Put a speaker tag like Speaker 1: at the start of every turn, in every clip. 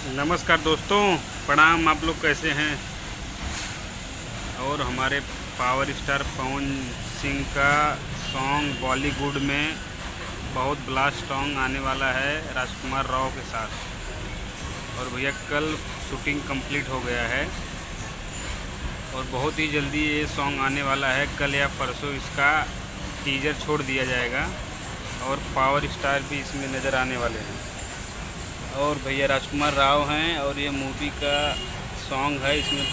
Speaker 1: नमस्कार दोस्तों, प्रणाम। आप लोग कैसे हैं? और हमारे पावर स्टार पवन सिंह का सॉन्ग बॉलीवुड में बहुत ब्लास्ट सॉन्ग आने वाला है राजकुमार राव के साथ। और भैया कल शूटिंग कंप्लीट हो गया है और बहुत ही जल्दी ये सॉन्ग आने वाला है। कल या परसों इसका टीजर छोड़ दिया जाएगा और पावर स्टार भी इसमें नज़र आने वाले हैं। और भैया राजकुमार राव हैं और ये मूवी का सॉन्ग है। इसमें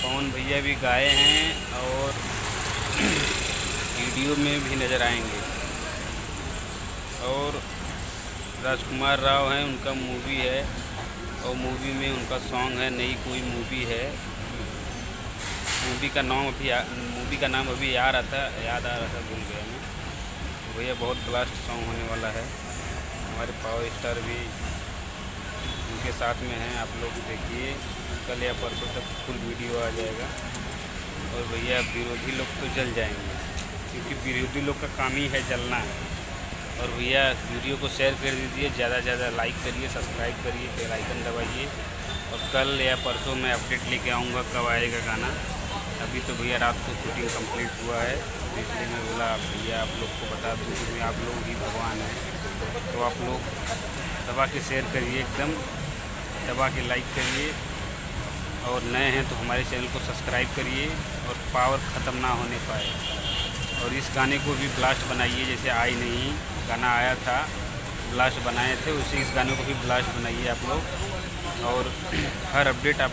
Speaker 1: पवन भैया भी गाए हैं और वीडियो में भी नज़र आएंगे। और राजकुमार राव हैं, उनका मूवी है और मूवी में उनका सॉन्ग है। नई कोई मूवी है। मूवी का नाम अभी याद आ रहा था, भूल गया मैं। भैया बहुत ब्लास्ट सॉन्ग होने वाला है। हमारे पावर स्टार भी उनके साथ में हैं। आप लोग देखिए, कल या परसों तक फुल वीडियो आ जाएगा। और भैया विरोधी लोग तो जल जाएंगे, क्योंकि विरोधी लोग का काम ही है जलना। और भैया वीडियो को शेयर कर दीजिए, ज़्यादा से ज़्यादा लाइक करिए, सब्सक्राइब करिए, बेल आइकन दबाइए। और कल या परसों मैं अपडेट लेके आऊँगा कब आएगा गाना। अभी तो भैया रात को शूटिंग कंप्लीट हुआ है, तो इसलिए मैं बोला भैया आप लोग को बता दूँ कि आप लोग ही भगवान हैं। तो आप लोग दबा के शेयर करिए, एकदम दबा के लाइक करिए। और नए हैं तो हमारे चैनल को सब्सक्राइब करिए और पावर ख़त्म ना होने पाए। और इस गाने को भी ब्लास्ट बनाइए, जैसे आई नहीं गाना आया था, ब्लास्ट बनाए थे, उसी इस गाने को भी ब्लास्ट बनाइए आप लोग। और हर अपडेट आप